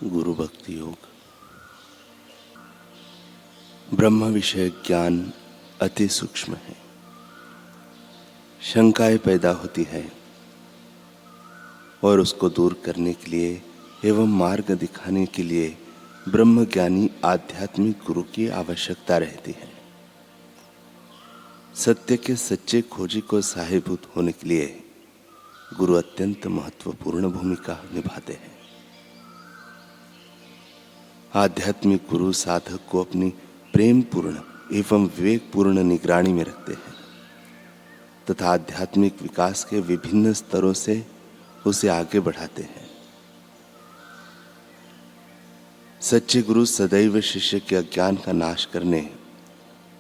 गुरु भक्ति योग। ब्रह्म विषय ज्ञान अति सूक्ष्म है। शंकाएं पैदा होती है और उसको दूर करने के लिए एवं मार्ग दिखाने के लिए ब्रह्म ज्ञानी आध्यात्मिक गुरु की आवश्यकता रहती है। सत्य के सच्चे खोजी को सहायभूत होने के लिए गुरु अत्यंत महत्वपूर्ण भूमिका निभाते हैं। आध्यात्मिक गुरु साधक को अपनी प्रेम पूर्ण एवं विवेक पूर्ण निगरानी में रखते हैं तथा आध्यात्मिक विकास के विभिन्न स्तरों से उसे आगे बढ़ाते हैं। सच्चे गुरु सदैव शिष्य के अज्ञान का नाश करने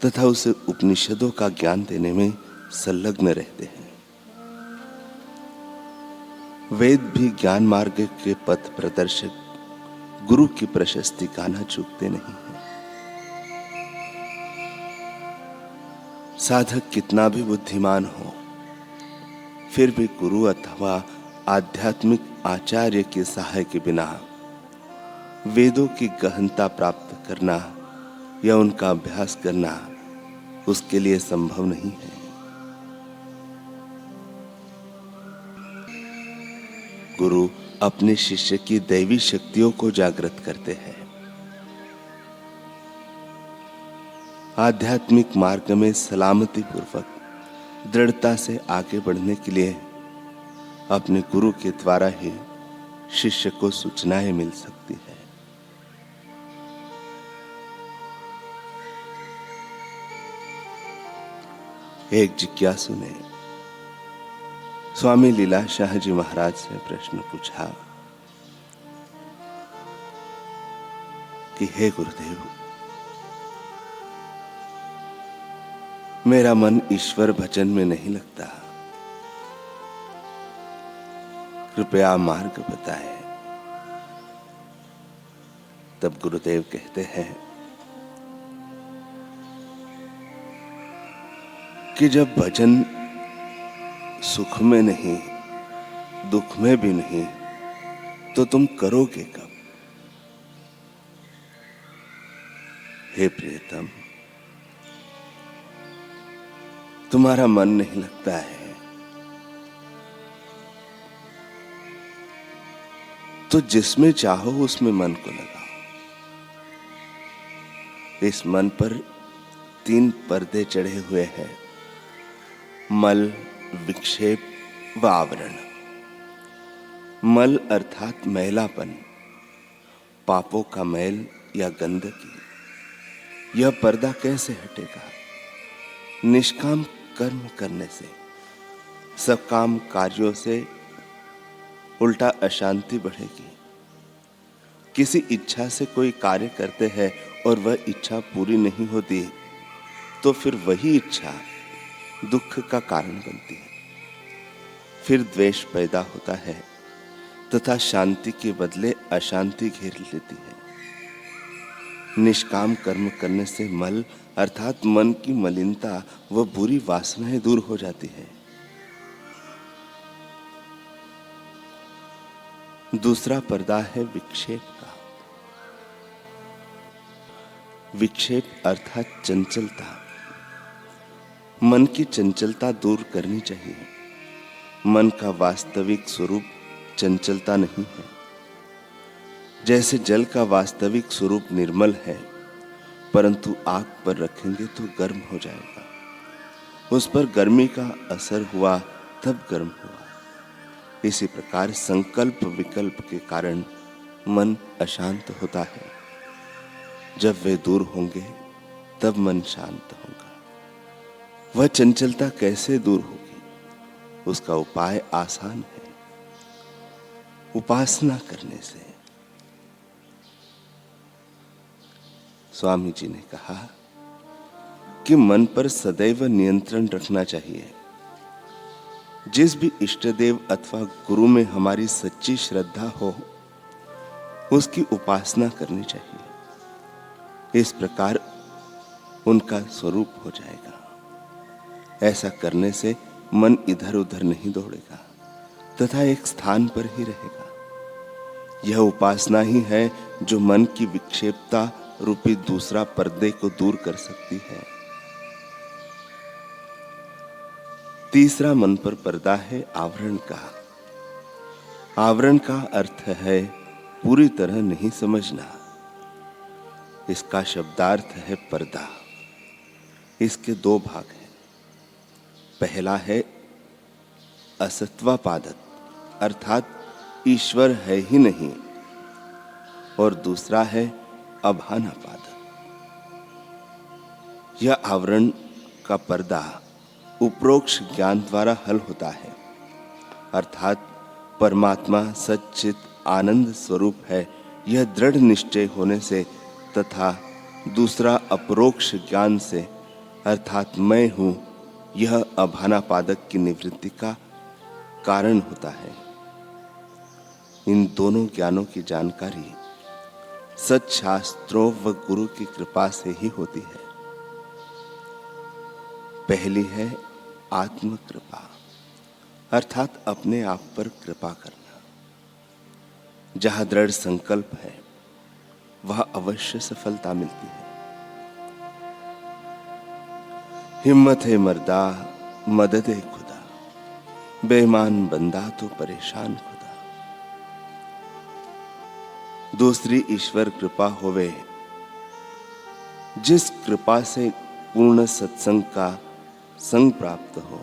तथा उसे उपनिषदों का ज्ञान देने में संलग्न रहते हैं। वेद भी ज्ञान मार्ग के पथ प्रदर्शक गुरु की प्रशस्ति गाना चूकते नहीं है। साधक कितना भी बुद्धिमान हो, फिर भी गुरु अथवा आध्यात्मिक आचार्य के सहाय के बिना वेदों की गहनता प्राप्त करना या उनका अभ्यास करना उसके लिए संभव नहीं है। गुरु अपने शिष्य की दैवी शक्तियों को जागृत करते हैं। आध्यात्मिक मार्ग में सलामती पूर्वक दृढ़ता से आगे बढ़ने के लिए अपने गुरु के द्वारा ही शिष्य को सूचनाएं मिल सकती है। एक जिज्ञासु ने स्वामी लीलाशाह जी महाराज से प्रश्न पूछा कि हे गुरुदेव, मेरा मन ईश्वर भजन में नहीं लगता, कृपया मार्ग बताएं। तब गुरुदेव कहते हैं कि जब भजन सुख में नहीं दुख में भी नहीं तो तुम करोगे कब? हे प्रियतम, तुम्हारा मन नहीं लगता है तो जिसमें चाहो उसमें मन को लगाओ। इस मन पर 3 पर्दे चढ़े हुए हैं, मल, विक्षेप व आवरण। मल अर्थात मैलापन, पापों का मैल या गंदगी। यह पर्दा कैसे हटेगा? निष्काम कर्म करने से, सकाम कार्यों से उल्टा अशांति बढ़ेगी। किसी इच्छा से कोई कार्य करते हैं और वह इच्छा पूरी नहीं होती तो फिर वही इच्छा दुख का कारण बनती है। फिर द्वेष पैदा होता है तथा शांति के बदले अशांति घेर लेती है। निष्काम कर्म करने से मल अर्थात मन की मलिनता व बुरी वासनाएं दूर हो जाती है। दूसरा पर्दा है विक्षेप का। विक्षेप अर्थात चंचलता। मन की चंचलता दूर करनी चाहिए। मन का वास्तविक स्वरूप चंचलता नहीं है। जैसे जल का वास्तविक स्वरूप निर्मल है, परंतु आग पर रखेंगे तो गर्म हो जाएगा। उस पर गर्मी का असर हुआ तब गर्म हुआ। इसी प्रकार संकल्प विकल्प के कारण मन अशांत होता है। जब वे दूर होंगे तब मन शांत होगा। वह चंचलता कैसे दूर होगी? उसका उपाय आसान है, उपासना करने से। स्वामी जी ने कहा कि मन पर सदैव नियंत्रण रखना चाहिए। जिस भी इष्ट देव अथवा गुरु में हमारी सच्ची श्रद्धा हो, उसकी उपासना करनी चाहिए। इस प्रकार उनका स्वरूप हो जाएगा। ऐसा करने से मन इधर उधर नहीं दौड़ेगा तथा एक स्थान पर ही रहेगा। यह उपासना ही है जो मन की विक्षेपता रूपी दूसरा पर्दे को दूर कर सकती है। तीसरा मन पर पर्दा है आवरण का। आवरण का अर्थ है पूरी तरह नहीं समझना। इसका शब्दार्थ है पर्दा। इसके दो भाग हैं। पहला है असत्वापादक, अर्थात ईश्वर है ही नहीं, और दूसरा है अभानापादक। यह आवरण का पर्दा उपरोक्त ज्ञान द्वारा हल होता है, अर्थात परमात्मा सच्चित आनंद स्वरूप है यह दृढ़ निश्चय होने से, तथा दूसरा अपरोक्ष ज्ञान से, अर्थात मैं हूं यह अभानापादक की निवृत्ति का कारण होता है। इन दोनों ज्ञानों की जानकारी सत्शास्त्रों व गुरु की कृपा से ही होती है। पहली है आत्म कृपा, अर्थात अपने आप पर कृपा करना। जहां दृढ़ संकल्प है वह अवश्य सफलता मिलती है। हिम्मत है मर्दा, मदद है खुदा, बेईमान बंदा तो परेशान खुदा। दूसरी ईश्वर कृपा होवे, जिस कृपा से पूर्ण सत्संग का संग प्राप्त हो,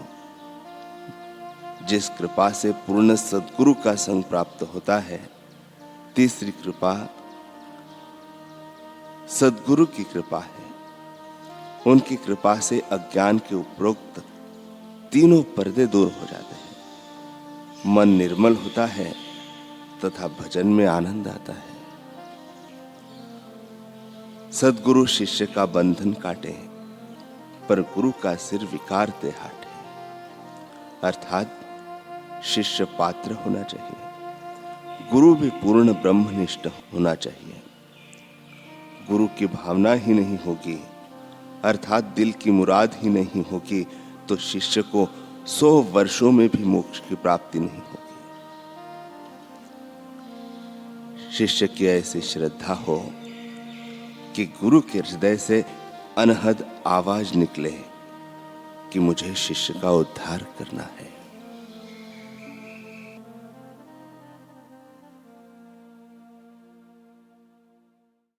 जिस कृपा से पूर्ण सद्गुरु का संग प्राप्त होता है। तीसरी कृपा सद्गुरु की कृपा है। उनकी कृपा से अज्ञान के उपरोक्त तीनों पर्दे दूर हो जाते हैं, मन निर्मल होता है तथा भजन में आनंद आता है। सद्गुरु शिष्य का बंधन काटे, पर गुरु का सिर विकारते हाटे, अर्थात शिष्य पात्र होना चाहिए, गुरु भी पूर्ण ब्रह्मनिष्ठ होना चाहिए। गुरु की भावना ही नहीं होगी, अर्थात दिल की मुराद ही नहीं होगी, तो शिष्य को 100 वर्षों में भी मोक्ष की प्राप्ति नहीं होगी। शिष्य की ऐसी श्रद्धा हो कि गुरु के हृदय से अनहद आवाज निकले कि मुझे शिष्य का उद्धार करना है।